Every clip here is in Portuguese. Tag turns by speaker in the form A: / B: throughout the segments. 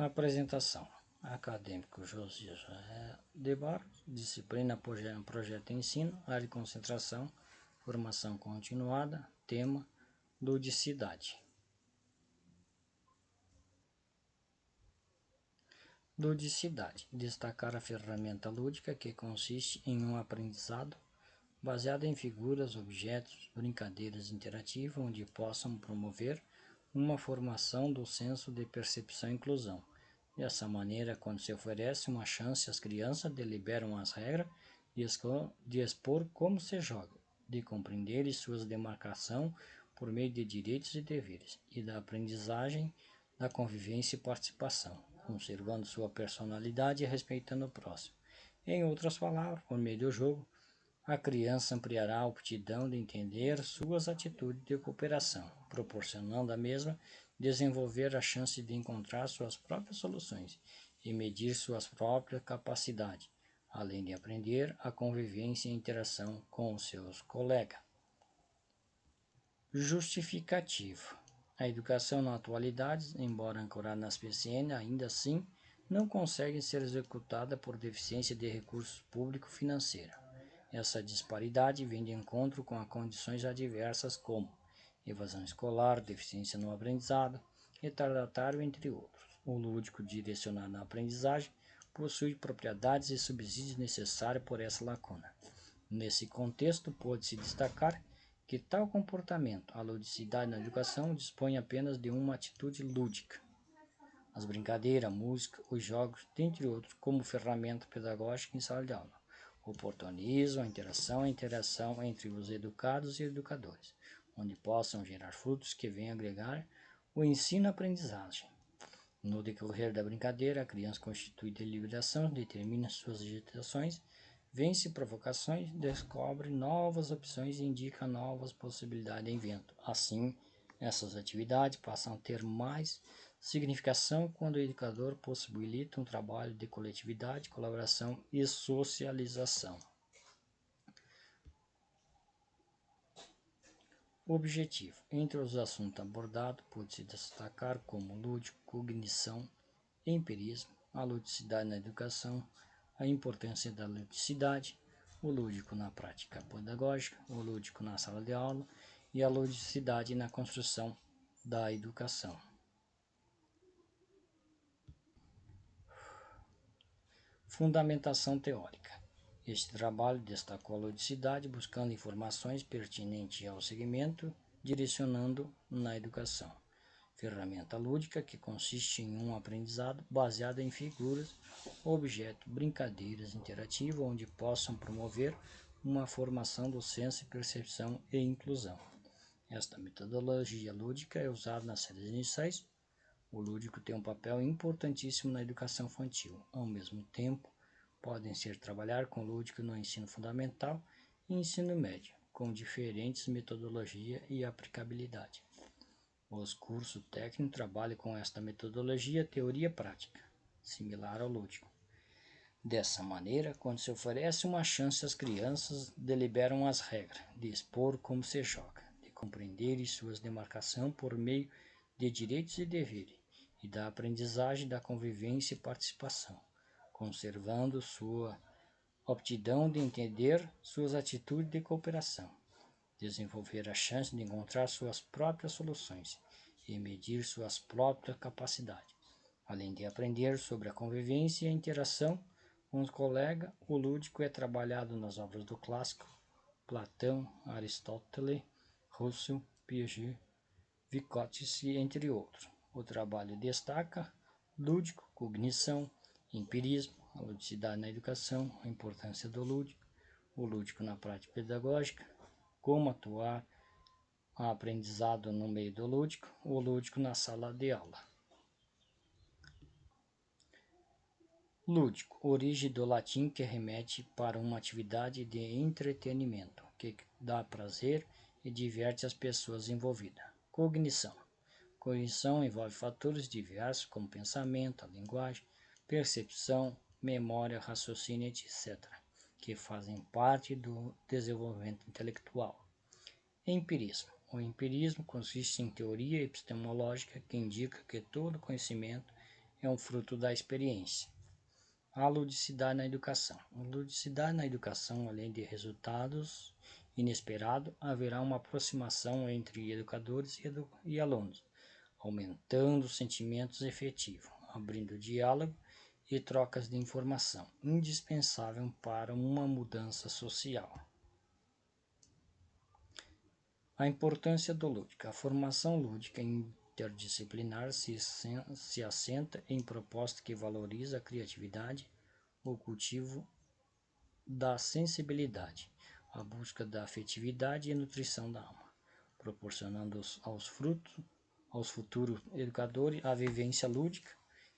A: Apresentação. Acadêmico José de Barros, disciplina projeto de ensino, área de concentração, formação continuada, tema ludicidade. Ludicidade. Destacar a ferramenta lúdica que consiste em um aprendizado baseado em figuras, objetos, brincadeiras interativas onde possam promover uma formação do senso de percepção e inclusão. Dessa maneira, quando se oferece uma chance, as crianças deliberam as regras de expor como se joga, de compreender suas demarcações por meio de direitos e deveres, e da aprendizagem da convivência e participação, conservando sua personalidade e respeitando o próximo. Em outras palavras, por meio do jogo, a criança ampliará a aptidão de entender suas atitudes de cooperação, proporcionando à mesma desenvolver a chance de encontrar suas próprias soluções e medir suas próprias capacidades, além de aprender a convivência e interação com os seus colegas. Justificativo. A educação na atualidade, embora ancorada nas PCN, ainda assim não consegue ser executada por deficiência de recursos público-financeiros. Essa disparidade vem de encontro com as condições adversas como evasão escolar, deficiência no aprendizado, retardatário, entre outros. O lúdico direcionado na aprendizagem possui propriedades e subsídios necessários por essa lacuna. Nesse contexto, pode-se destacar que tal comportamento, a ludicidade na educação, dispõe apenas de uma atitude lúdica. As brincadeiras, a música, os jogos, dentre outros, como ferramenta pedagógica em sala de aula. Oportunismo, a interação entre os educados e educadores, onde possam gerar frutos que venham agregar o ensino-aprendizagem. No decorrer da brincadeira, a criança constitui deliberação, determina suas agitações, vence provocações, descobre novas opções e indica novas possibilidades de invento. Assim, essas atividades passam a ter mais significação quando o educador possibilita um trabalho de coletividade, colaboração e socialização. Objetivo. Entre os assuntos abordados, pode-se destacar como lúdico, cognição, empirismo, a ludicidade na educação, a importância da ludicidade, o lúdico na prática pedagógica, o lúdico na sala de aula e a ludicidade na construção da educação. Fundamentação teórica. Este trabalho destacou a ludicidade, buscando informações pertinentes ao segmento, direcionando na educação. Ferramenta lúdica, que consiste em um aprendizado baseado em figuras, objetos, brincadeiras interativas, onde possam promover uma formação do senso de percepção e inclusão. Esta metodologia lúdica é usada nas séries iniciais. O lúdico tem um papel importantíssimo na educação infantil. Ao mesmo tempo, podem ser trabalhar com lúdico no ensino fundamental e ensino médio, com diferentes metodologias e aplicabilidade. Os cursos técnicos trabalham com esta metodologia teoria prática, similar ao lúdico. Dessa maneira, quando se oferece uma chance, as crianças deliberam as regras, de expor como se joga, de compreender suas demarcações por meio de direitos e deveres, e da aprendizagem da convivência e participação, conservando sua aptidão de entender suas atitudes de cooperação, desenvolver a chance de encontrar suas próprias soluções e medir suas próprias capacidades, além de aprender sobre a convivência e a interação com os colegas. O lúdico é trabalhado nas obras do clássico Platão, Aristóteles, Russell, Piaget, Vygotsky, entre outros. O trabalho destaca lúdico, cognição, empirismo, a ludicidade na educação, a importância do lúdico, o lúdico na prática pedagógica, como atuar a aprendizado no meio do lúdico, o lúdico na sala de aula. Lúdico, origem do latim que remete para uma atividade de entretenimento, que dá prazer e diverte as pessoas envolvidas. Cognição. Cognição envolve fatores diversos como pensamento, a linguagem, percepção, memória, raciocínio, etc., que fazem parte do desenvolvimento intelectual. Empirismo. O empirismo consiste em teoria epistemológica que indica que todo conhecimento é um fruto da experiência. A ludicidade na educação. A ludicidade na educação, além de resultados inesperados, haverá uma aproximação entre educadores e alunos, aumentando sentimentos efetivos, abrindo diálogo e trocas de informação, indispensável para uma mudança social. A importância do lúdico. A formação lúdica interdisciplinar se assenta em proposta que valoriza a criatividade, o cultivo da sensibilidade, a busca da afetividade e nutrição da alma, proporcionando aos futuros educadores a vivência lúdica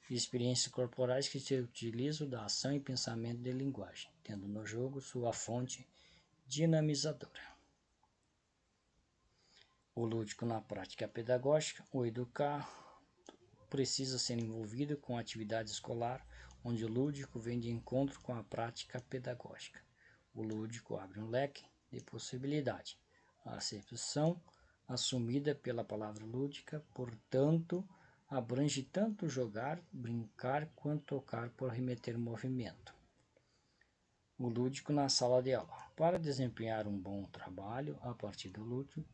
A: e experiências corporais que se utilizam da ação e pensamento de linguagem, tendo no jogo sua fonte dinamizadora. O lúdico na prática pedagógica. O educar precisa ser envolvido com a atividade escolar, onde o lúdico vem de encontro com a prática pedagógica. O lúdico abre um leque de possibilidade. A acepção assumida pela palavra lúdica, portanto, abrange tanto jogar, brincar, quanto tocar por remeter movimento. O lúdico na sala de aula. Para desempenhar um bom trabalho a partir do lúdico,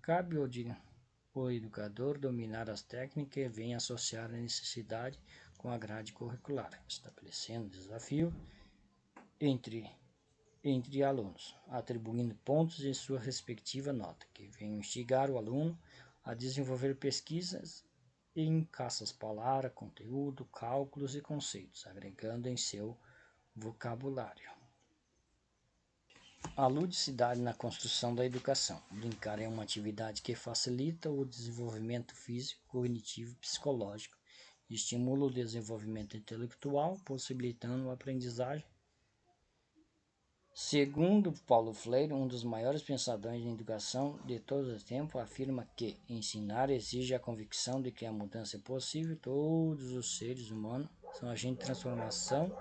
A: cabe o educador dominar as técnicas e vem associar a necessidade com a grade curricular, estabelecendo desafio entre alunos, atribuindo pontos em sua respectiva nota, que vem instigar o aluno a desenvolver pesquisas em caças-palavra, conteúdo, cálculos e conceitos, agregando em seu vocabulário. A ludicidade na construção da educação. Brincar é uma atividade que facilita o desenvolvimento físico, cognitivo e psicológico, estimula o desenvolvimento intelectual, possibilitando a aprendizagem. Segundo Paulo Freire, um dos maiores pensadores em educação de todos os tempos, afirma que ensinar exige a convicção de que a mudança é possível. Todos os seres humanos são agentes de transformação.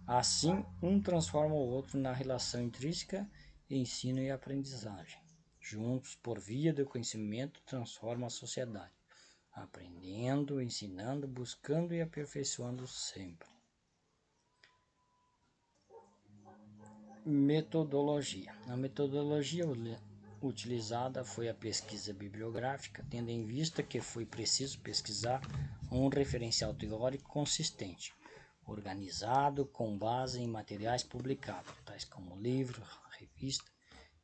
A: Assim, um transforma o outro na relação intrínseca, ensino e aprendizagem. Juntos, por via do conhecimento, transformam a sociedade, aprendendo, ensinando, buscando e aperfeiçoando sempre. Metodologia. A metodologia utilizada foi a pesquisa bibliográfica, tendo em vista que foi preciso pesquisar um referencial teórico consistente, organizado com base em materiais publicados, tais como livros, revistas,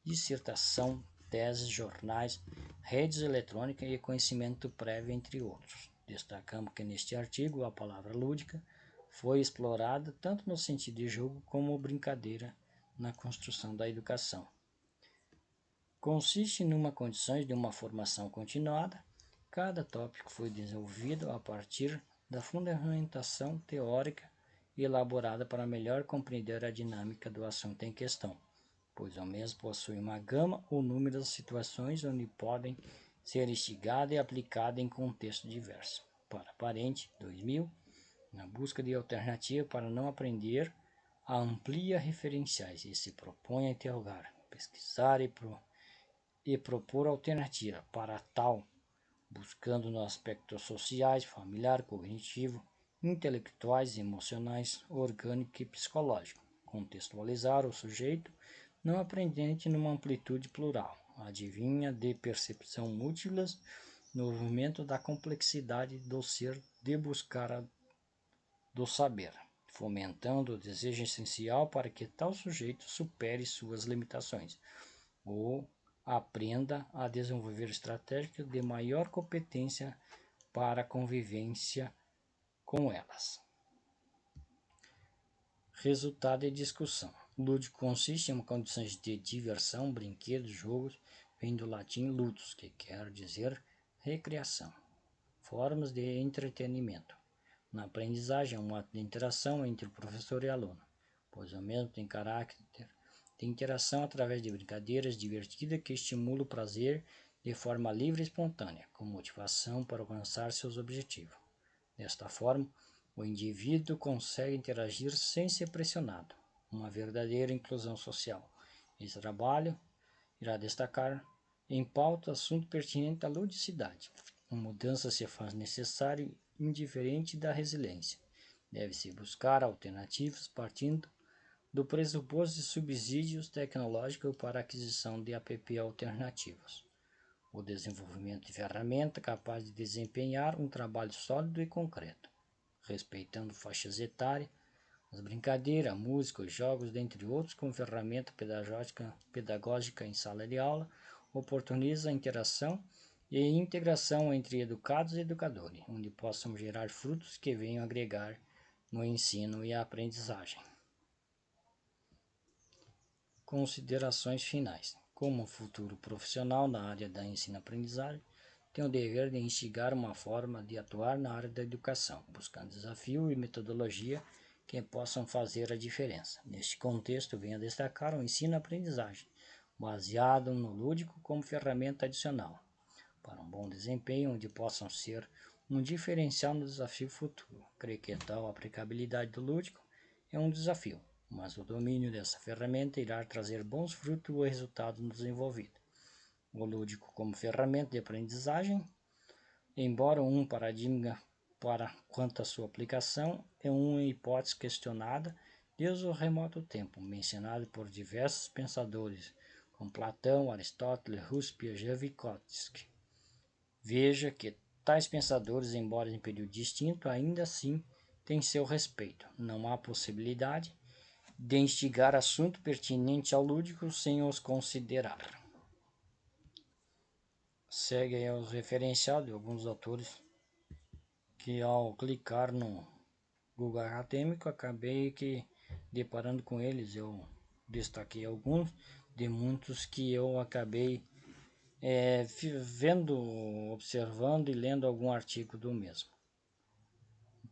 A: dissertação, teses, jornais, redes eletrônicas e conhecimento prévio, entre outros. Destacamos que neste artigo a palavra lúdica foi explorada tanto no sentido de jogo como brincadeira na construção da educação. Consiste numa condições de uma formação continuada. Cada tópico foi desenvolvido a partir da fundamentação teórica elaborada para melhor compreender a dinâmica do assunto em questão, pois o mesmo possui uma gama ou número de situações onde podem ser instigadas e aplicadas em contextos diversos. Para Parente, 2000, na busca de alternativa para não aprender, amplia referenciais e se propõe a interrogar, pesquisar e propor alternativa para tal, buscando nos aspectos sociais, familiar, cognitivo, intelectuais, emocionais, orgânico e psicológico, contextualizar o sujeito não aprendente numa amplitude plural, adivinha de percepção múltiplas, no movimento da complexidade do ser de buscar do saber, fomentando o desejo essencial para que tal sujeito supere suas limitações, ou aprenda a desenvolver estratégias de maior competência para a convivência com elas. Resultado e discussão. Lúdico consiste em condições de diversão, brinquedos, jogos, vem do latim ludus, que quer dizer recreação. Formas de entretenimento. Na aprendizagem, é um ato de interação entre o professor e o aluno, pois o mesmo tem caráter de interação através de brincadeiras divertidas que estimulam o prazer de forma livre e espontânea, com motivação para alcançar seus objetivos. Desta forma, o indivíduo consegue interagir sem ser pressionado, uma verdadeira inclusão social. Esse trabalho irá destacar em pauta assunto pertinente à ludicidade. A mudança se faz necessária indiferente da resiliência. Deve-se buscar alternativas partindo do pressuposto de subsídios tecnológicos para a aquisição de app alternativos. O desenvolvimento de ferramenta capaz de desempenhar um trabalho sólido e concreto, respeitando faixas etárias, as brincadeiras, música, os jogos, dentre outros, como ferramenta pedagógica em sala de aula, oportuniza a interação e integração entre educados e educadores, onde possam gerar frutos que venham agregar no ensino e a aprendizagem. Considerações finais. Como futuro profissional na área da ensino-aprendizagem, tenho o dever de instigar uma forma de atuar na área da educação, buscando desafio e metodologia que possam fazer a diferença. Neste contexto, venho a destacar o ensino-aprendizagem, baseado no lúdico como ferramenta adicional, para um bom desempenho, onde possam ser um diferencial no desafio futuro. Creio que tal aplicabilidade do lúdico é um desafio, mas o domínio dessa ferramenta irá trazer bons frutos e resultados no desenvolvido. O lúdico como ferramenta de aprendizagem, embora um paradigma quanto à sua aplicação, é uma hipótese questionada desde o remoto tempo, mencionada por diversos pensadores, como Platão, Aristóteles, Russell, Piaget e Vygotsky. Veja que tais pensadores, embora em período distinto, ainda assim têm seu respeito. Não há possibilidade de instigar assunto pertinente ao lúdico sem os considerar. Segue aí os referenciais de alguns autores que, ao clicar no Google Acadêmico, acabei deparando com eles. Eu destaquei alguns de muitos que eu acabei vendo, observando e lendo algum artigo do mesmo.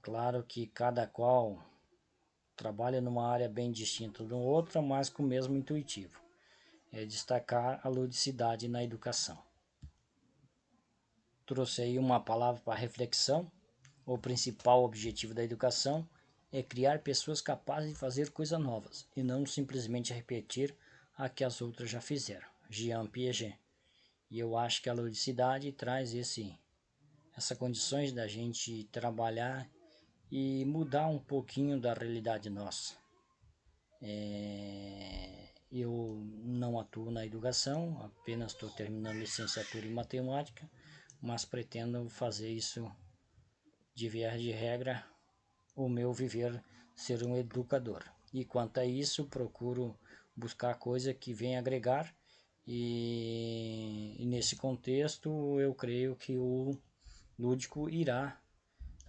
A: Claro que cada qual trabalha numa área bem distinta do outro, mas com o mesmo intuitivo. É destacar a ludicidade na educação. Trouxe aí uma palavra para reflexão. O principal objetivo da educação é criar pessoas capazes de fazer coisas novas e não simplesmente repetir a que as outras já fizeram. Jean Piaget. E eu acho que a ludicidade traz essa condições da gente trabalhar e mudar um pouquinho da realidade nossa. Eu não atuo na educação, apenas estou terminando licenciatura em matemática, mas pretendo fazer isso de via de regra, o meu viver ser um educador. E quanto a isso, procuro buscar coisa que venha agregar e nesse contexto eu creio que o lúdico irá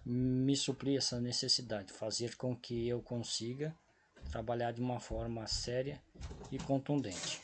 A: me suprir essa necessidade, fazer com que eu consiga trabalhar de uma forma séria e contundente.